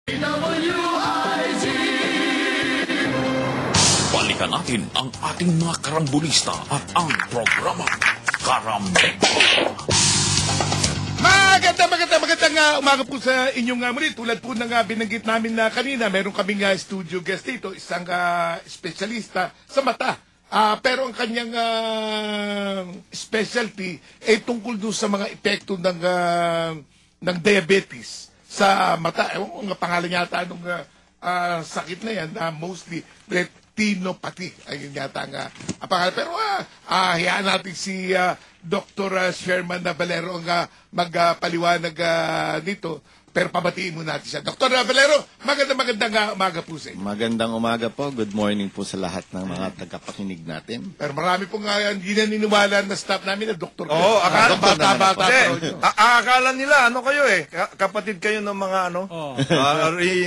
Balikan natin ang ating mga karambulista at ang programa Karambula. Magandang umaga po sa inyong muli. Tulad po ng binanggit namin na kanina, meron kaming studio guest dito, isang espesyalista sa mata. Pero ang kanyang specialty ay tungkol doon sa mga epekto ng diabetes sa mata. Ewan ko ang pangalan yata nung sakit na yan, mostly retinopathy. Ayun yata ang pangalan. Pero hayaan natin si Dr. Sherman Valero ang magpaliwanag dito. Pero pabatiin muna natin siya. Dr. Valero, magandang umaga po sa inyo. Magandang umaga po. Good morning po sa lahat ng mga tagapakinig natin. Pero marami pong hindi naniniwala na staff namin na doktor. Oo, bata-bata. Akala nila, ano kayo eh, kapatid kayo ng mga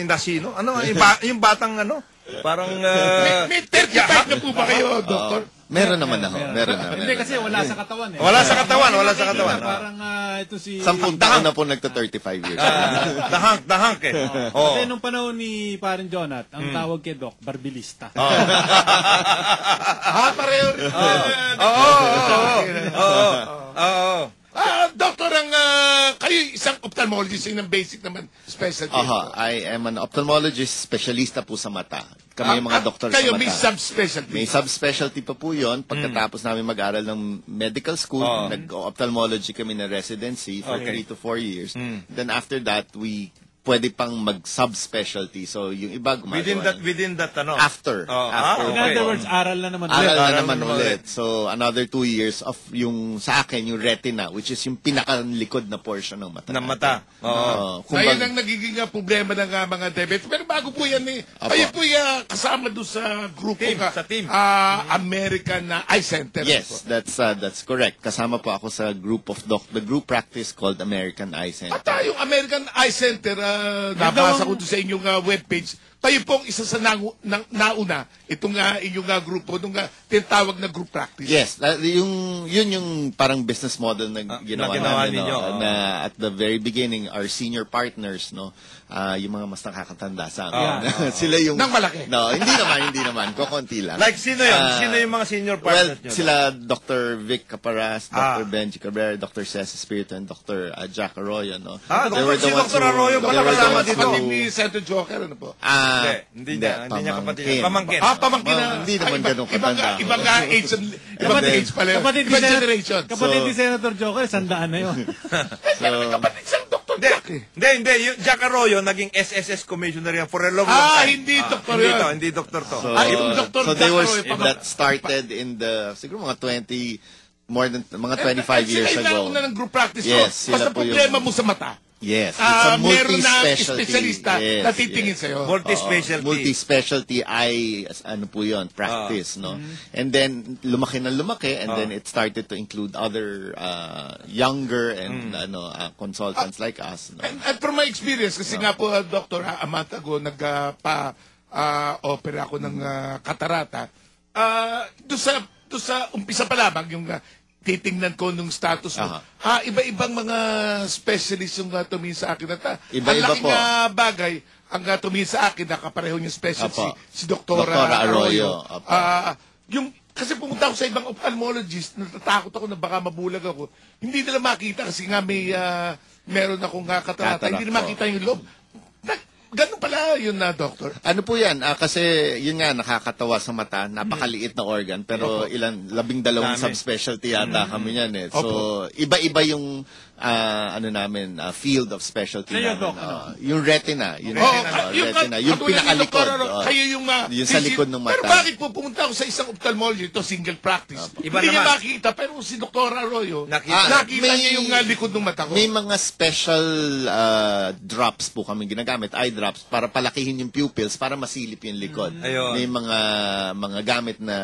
nasino? Ano, yung batang ano? Parang... May 35 na po ba kayo, doktor? Meron naman ako. Meron naman. Hindi kasi wala sa katawan eh. Wala sa katawan. Parang ito si... 10 taon na po nagto-35 years. Dahang eh. Kasi nung panahon ni Parang Jonat, ang tawag kay Doc, barbilista. Pareho rin. Oo. Doktor, kayo isang ophthalmologist, yun ang basic naman specialty. I am an ophthalmologist, specialista po sa mata. Kami yung mga doktor sa kayo mata. may subspecialty. May subspecialty pa po yun. Pagkatapos namin mag-aral ng medical school, nag-ophthalmology kami na residency for 3 to 4 years. Then after that, we pwede pang mag-subspecialty. So, yung iba gumagawa. Within that, ano? After. In other words, aral na naman. Aral na naman ulit. So, another 2 years of yung, sa akin, yung retina, which is yung pinakalikod na portion ng mata. Ng mata. Ayun ang nagiging problema ng mga diabetes. Pero bago po yan kayo po kasama doon sa grupo Sa team. American Eye Center. Yes, that's correct. Kasama po ako sa group of the group practice called American Eye Center. At yung American Eye Center, nabasa ko doon sa inyong webpage, kayo pong isa sa nauna, itong inyong grupo, nung tinatawag na group practice. Yes, yun yung parang business model na ginawa namin, ninyo. Na at the very beginning, our senior partners, yung mga mas nakakatanda sa amin. Sila yung... Nang malaki? No, hindi naman. Kokonti lang. Like, sino yun? Sino yung mga senior partners nyo? Sila Dr. Vic Caparas, Dr. Benji Cabrera, Dr. Cesar Espiritu, and Dr. Jack Arroyo. Si Dr. Arroyo pala kasama dito. Kapatid ni Senator Joker, ano po? Hindi niya kapatid. Pamangkin. Pamangkin na. Hindi naman ganun katanda. Ibang age pala yun. Kapatid Ibang generation. Kapatid ni Senator Joker, 100 na yun. Kapatid siyang Dr. Jack. Hindi. Yung Jack Arroyo, naging SSS commissioner yan for a long time. Hindi doktor yun. Hindi doktor to. Yung Dr. So they were, Jack Arroyo, that started in the, siguro mga 25 years Sila ago. yung nauna ng group practice. Yes, Basta sila po problema yung- mo sa mata. Yes, it's a Meron na multi-specialty. espesyalista na titingin sa'yo. Multi-specialty. Multi-specialty eye, ano po yun, practice, no? And then, lumaki na lumaki, and then it started to include other younger and consultants like us. No? And from my experience, kasi nga po, Dr. a month ago, nagpa-opera ako ng katarata. Doon sa umpisa pa lamang, yung titingnan ko nung status mo. Iba-ibang mga specialist yung tumingin sa akin. At Iba-iba ang laking po. Bagay, ang tumingin sa akin, nakapareho yung specialty, si Dr. Dr. Arroyo. Kasi pumunta ako sa ibang ophthalmologist, natatakot ako na baka mabulag ako. Hindi nila makita kasi nga meron akong katarata. Hindi nila makita yung loob. Ganun pala yun na, Doctor. Ano po yan? Kasi yun nga, nakakatawa sa mata. Napakaliit na organ. Pero 12 subspecialty yata kami yan eh. So, iba-iba yung field of specialty Kayo, namin. Doc, Yung retina. Yung retina. Yung katulad ni pinakalikod. Dr. Kayo yung Yung sa likod ng mata. Pero bakit po pumunta ako sa isang ophthalmologist, ito single practice. Iba Hindi niya naman. makita, pero si Dr. Arroyo, Nakita. nakita niya yung likod ng mata ko. May mga special drops po kami ginagamit, eye drops, para palakihin yung pupils, para masilip yung likod. Ayun. May mga gamit na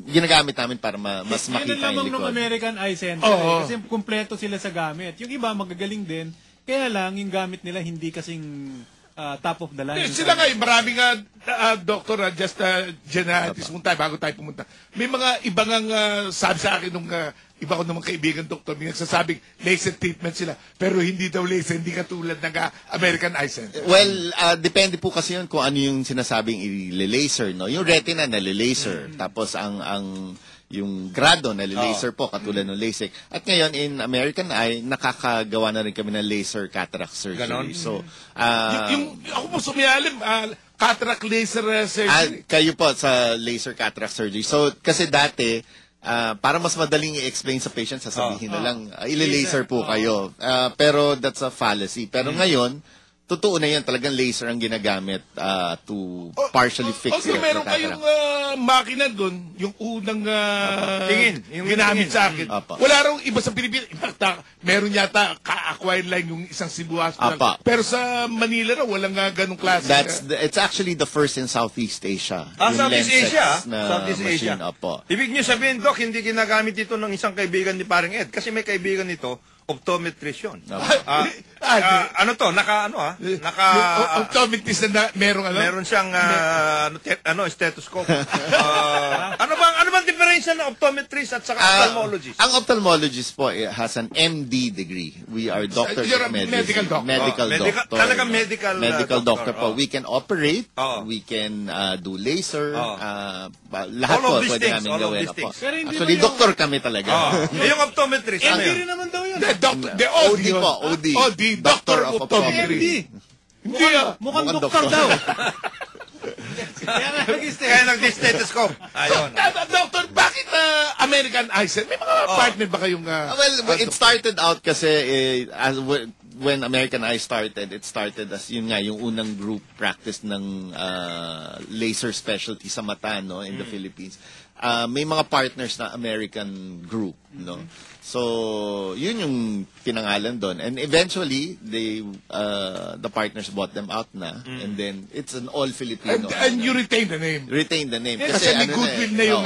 ginagamit namin para mas makita Yun lamang yung ng likod. American Eye Center. Oo. Kasi kumpleto sila sa gamit. Yung iba magagaling din, kaya lang yung gamit nila hindi kasing top of the line. Sila nga, maraming doktor, just generalities muna tayo bago tayo pumunta. May mga ibang sabi sa akin nung iba ko namang kaibigan doktor, may nagsasabing laser treatment sila, pero hindi daw laser, hindi katulad ng American Eye Center. Well, depende po kasi yun kung ano yung sinasabing i-laser, no? Yung retina na laser, tapos yung grado na laser po, katulad ng LASIK. At ngayon, in American Eye, nakakagawa na rin kami ng laser cataract surgery. Ganon? So, Ako po sumiyalim, cataract laser surgery. kayo po sa laser cataract surgery. So, kasi dati, para mas madaling i-explain sa patient, sasabihin na lang, ile-laser po kayo. Pero that's a fallacy. Pero ngayon, totoo na yan, talagang laser ang ginagamit to partially fix Also, your meron cataract. kayong makina doon, yung unang Tingin, yung ginamit tingin. sa akin. Apa. Wala raw iba sa Pilipinas. In fact, meron yata ka-acquired line yung isang Cebu Hospital. Apa. Pero sa Manila raw, walang ganong klase. It's actually the first in Southeast Asia. Yung Southeast Lensex Asia. na Southeast Asia. machine, opo. Ibig niyo sabihin, Doc, hindi ginagamit ito ng isang kaibigan ni Paring Ed. Kasi may kaibigan nito, optometrist yun. Ano to? Optometrist na merong Meron siyang stethoscope. Ano bang diferensya ng optometrist at saka ophthalmologist? Ang ophthalmologist po has an MD degree. We are doctors You're a of medicine. medical doctor. Doctor. Talagang medical doctor doctor. po. We can operate, Oo. we can do laser, Oo. lahat All of po these pwede things, namin all of gawin. these Opo. things. Pero hindi Actually, ba yung- doktor kami talaga. Yung optometrist, ano Hindi yun? rin naman daw yun. The OD. OD po, OD. OD, Doctor of Optometry. Hindi Mukhang Mukhang doktor doktor. daw. Kaya nag-stethoscope. Ayun. Doctor, bakit American Eye Center? May mga partner ba kayong... Well, it started out kasi when American Eye started, it started as yun nga, yung unang group practice ng laser specialty sa mata, no, in the Philippines. May mga partners na American group, no. So, yun yung pinangalan doon. And eventually, the partners bought them out na. And then, it's an all-Filipino. And you retain the name. Retain the name. Kasi may goodwill na yung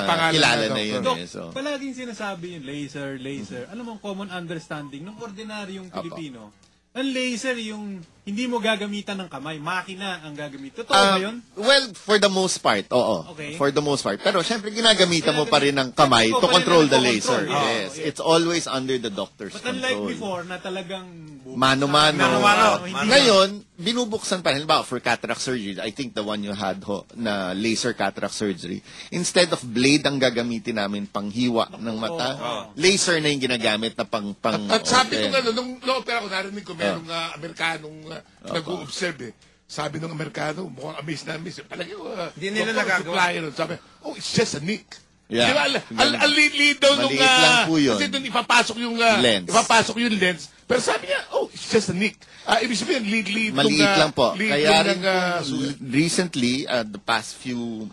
pangalan kilala na na yun. Dok, So. palaging sinasabi yung laser. Alam mo, common understanding ng ordinaryong Pilipino. Ang laser yung hindi mo gagamitan ng kamay, makina ang gagamitan. Totoo ba yun? Well, for the most part, oo. Okay. For the most part. Pero syempre, ginagamitan mo pa rin ng kamay to Ginagawa pa rin control ng the control. laser. Yes. It's always under the doctor's But unlike control. before na talagang Mano-mano. Mano-mano. Ngayon, binubuksan pa rin. Halimbawa, for cataract surgery, I think the one you had na laser cataract surgery, instead of blade ang gagamitin namin panghiwa ng mata, laser na yung ginagamit na pang At sabi open. nung opera ko, narinig ko, merong Amerikanong nag-o-observe eh. Sabi nung Amerikano, mukhang amazed na amazed. Palagi, Di nila doctor, nagagawa. supplier, sabi, it's just a nick. Yeah. Di ba, ang liit daw nung, Maliit lang po yun. kasi doon ipapasok yung lens. Pero sabi niya, it's just a nick. Ibig sabihin, liit Maliit lang po. Kaya rin sugat. recently, the past few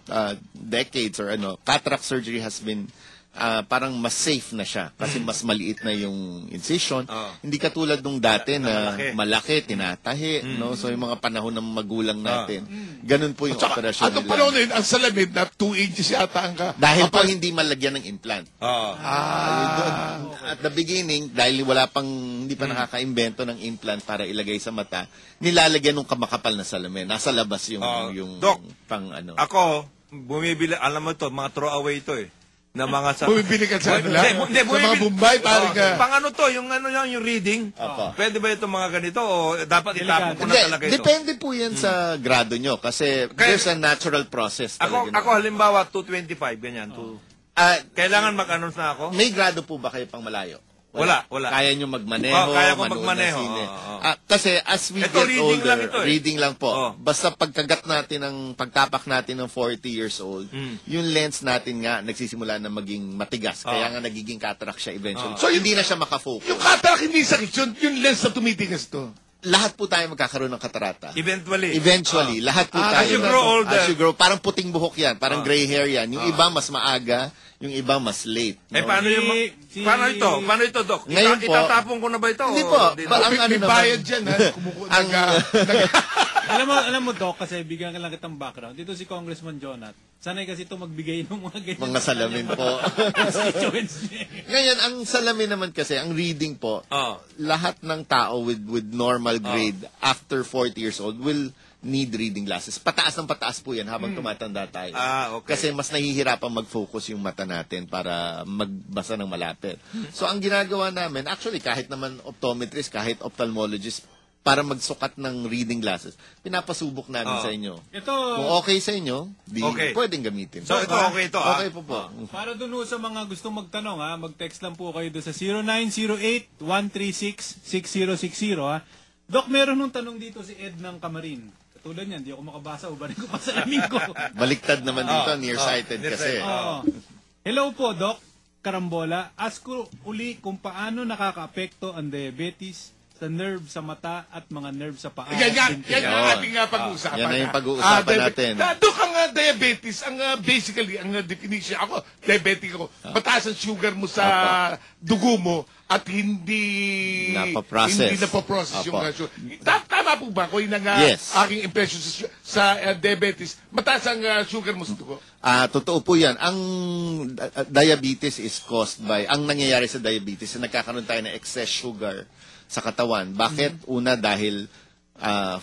decades or cataract surgery has been parang mas safe na siya kasi mas maliit na yung incision. Hindi katulad nung dati na malaki, tinatahi, no? So yung mga panahon ng magulang natin, ganun po yung operasyon At ang nila. panahon na yun, ang salamin na 2 inches yata ang Dahil po hindi malagyan ng implant. Oo. At the beginning, dahil hindi pa nakaka-imbento ng implant para ilagay sa mata, nilalagyan ng kamakapal na salamin. Nasa labas yung Doc, pang Ako, bumibili, alam mo to, mga throw-away to eh. Na mga sa... Bumibili ka sa nila? Hindi, Sa mga Bombay, parang Pang ano to, yung reading. Pwede ba itong mga ganito o dapat itapon ko na talaga ito? Depende po yan sa grado nyo kasi there's a natural process. Ako halimbawa, 225, ganyan. Kailangan mag-announce na ako? May grado po ba kayo pang malayo? Wala. Kaya nyo magmaneho, Kaya ko manood magmaneho. ng sine. Kasi as we Ito, get reading older, lang ito eh. reading lang po. Oo. Basta pagtapak natin ng 40 years old, yung lens natin nga nagsisimula na maging matigas. Kaya nga nagiging cataract siya eventually. So hindi na siya makafocus. yung cataract hindi sakit yun, yung lens na tumitigas to. Lahat po tayo magkakaroon ng katarata. Eventually. Lahat po tayo. As you grow older. As you grow, parang puting buhok yan. Parang gray hair yan. Yung iba mas maaga, yung iba mas late. Eh, no? paano ito, Doc? Ngayon po, itatapon ko na ba ito? Hindi o po. di Ang na? ano May naman- bayad dyan, ha? alam mo, Doc, kasi bigyan ka lang kitang background. Dito si Congressman Jonat. Sanay kasi ito magbigay ng mga ganyan. Mga salamin po. Constituents niya. Ngayon, ang salamin naman kasi, ang reading po, lahat ng tao with normal grade after 40 years old will need reading glasses. Pataas ng pataas po yan habang tumatanda tayo. Okay. Kasi mas nahihirapan mag-focus yung mata natin para magbasa ng malapit. So, ang ginagawa namin, actually, kahit naman optometrist, kahit ophthalmologist, para magsukat ng reading glasses, pinapasubok namin sa inyo. Ito, Kung okay sa inyo, pwedeng gamitin. So, ito okay ito, Okay po po. para dun sa mga gustong magtanong, mag-text lang po kayo doon sa 0908-136-6060, ha. Doc, meron nung tanong dito si Ed ng Camarin. Katulad niyan, di ako makabasa, ubarin ko pa sa lamin ko. Baliktad naman dito, nearsighted kasi. Oo. Hello po, Doc Karambola. Ask ko uli kung paano nakaka-apekto ang diabetes sa nerve sa mata at mga nerve sa paa. Yan ang ating pag-uusapan. Yan na yung pag-uusapan natin. Doc, ang diabetes, basically, ang definition, ako, diabetic ako, mataas ang sugar mo sa dugo mo at hindi napaprocess yung sugar. Tama po ba? Kung yun ang aking impression sa diabetes, mataas ang sugar mo sa dugo? Totoo po yan. Ang diabetes is caused by, ang nangyayari sa diabetes, nagkakaroon tayo ng excess sugar sa katawan. Bakit? Una, dahil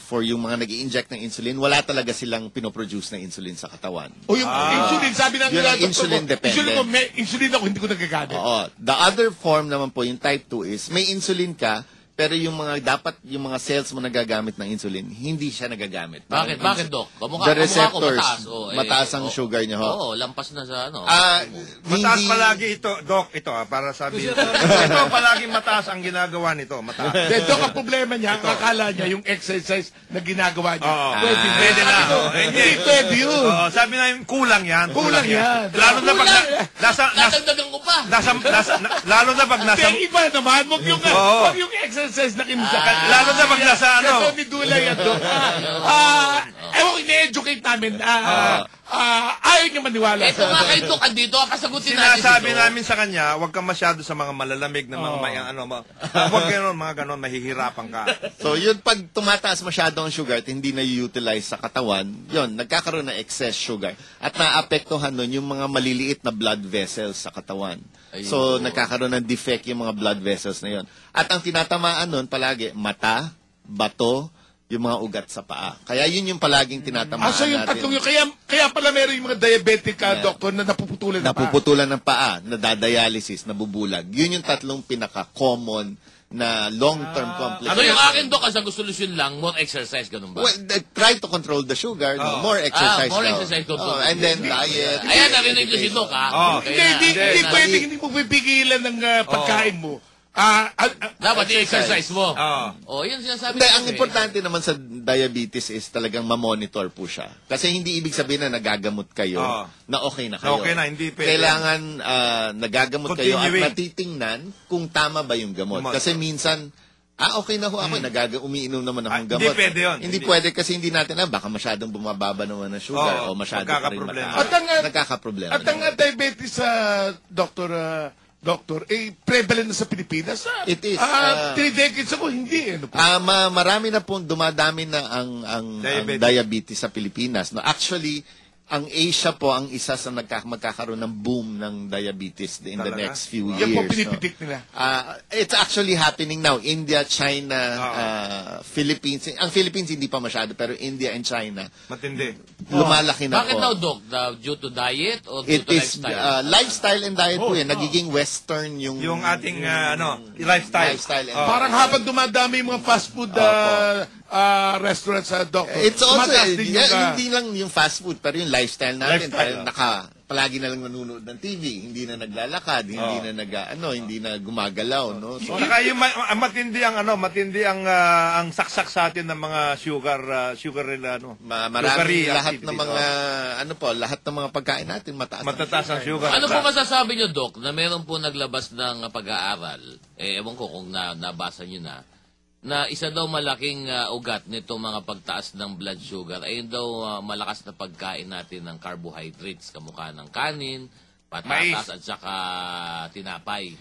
for yung mga nag-i-inject ng insulin, wala talaga silang pinoproduce ng insulin sa katawan. O yung insulin, sabi ng Yun ang doktor insulin ko, dependent. insulin ako, hindi ko nagagamit. Oo. The other form naman po, yung type 2 is, may insulin ka, pero yung mga cells mo nagagamit ng insulin, hindi siya nagagamit. Bakit? Bakit, Doc? The receptors, mataas. mataas ang sugar niya. Oo, lampas na sa ano. Mataas palagi ito, Doc, ito para sabihin. Ito palagi mataas ang ginagawa nito, mataas. Doc, ang problema niya, akala niya yung exercise na ginagawa niya. Pwede na. Hindi pwede yun. Sabi na yung kulang yan. Kulang yan. Lalo na pag Dadagdagan ko pa. lalo na pag nasa Kaya iba naman, wag yung exercise na kinusa. lalo na pag nasa ano. Ito ni Dula yan, Doc. Ewan, ine-educate namin. Ayaw niya maniwala. Ito nga kayo, Doc, andito. Kasagutin natin Sinasabi ito. namin sa kanya, huwag ka masyado sa mga malalamig na mga huwag gano'n, mga gano'n, mahihirapan ka. So, yun, pag tumataas masyado ang sugar at hindi na-utilize sa katawan, yun, nagkakaroon ng excess sugar. At naapektuhan nun yung mga maliliit na blood vessels sa katawan. So, nagkakaroon ng defect yung mga blood vessels na yun. At ang tinatamaan nun, palagi, mata, bato, yung mga ugat sa paa. Kaya yun yung palaging tinatamaan So yung natin. tatlong yun, kaya pala meron yung mga diabetic doctor na napuputulan ng paa. Napuputulan ng paa, nadadialysis, nabubulag. Yun yung tatlong pinaka-common na long-term complications. Ano yung akin, Doc? Ang solusyon lang, more exercise, ganun ba? Well, try to control the sugar, more exercise. More daw. exercise, Doc. And then diet. Ayan, narinig ko si Doc, ha? Hindi pwedeng hindi mo pipigilan ng pagkain mo. Dapat i-exercise mo. Yun sinasabi Hindi, ko ang eh. importante naman sa diabetes is talagang ma-monitor po siya. Kasi hindi ibig sabihin na nagagamot kayo na okay na kayo. Okay na, hindi pwede. Kailangan nagagamot kayo at Continuing. natitingnan kung tama ba yung gamot. Kasi minsan, okay na ho ako, umiinom naman akong gamot. Hindi pwede yun. Hindi pwede kasi hindi natin, baka masyadong bumababa naman ng sugar o masyadong pa rin magkakaproblema. mataas. Nagkakaproblema. At ang diabetes sa Doctor, prevalent na sa Pilipinas. It is. 3 decades ago, hindi. Marami na pong dumadami na ang diabetes sa Pilipinas. No, actually, ang Asia po ang isa sa magkakaroon ng boom ng diabetes in the next few years. Yan po pinipitik nila. It's actually happening now. India, China, Philippines. Ang Philippines hindi pa masyado, pero India and China, Matindi. lumalaki na Bakit po. daw, Doc? Due to diet o due It to is lifestyle? lifestyle and diet po yan. Nagiging western yung Yung ating lifestyle. and Parang habang dumadami yung mga fast food restaurants sa Doctor. It's also, tumataas din yung, hindi lang yung fast food, pero yung lifestyle natin. Lifestyle, Palagi na lang nanonood ng TV, hindi na naglalakad, hindi na hindi na gumagalaw, no? So, Saka yung matindi ang saksak sa atin ng mga sugar nila marami sugary lahat activity, ng mga lahat ng mga pagkain natin matataas ang sugar. Ano po masasabi nyo, Doc, na meron po naglabas ng pag-aaral, ewan ko kung nabasa nyo na isa daw malaking ugat nito mga pagtaas ng blood sugar ay daw malakas na pagkain natin ng carbohydrates, kamukha ng kanin, patatas at saka tinapay.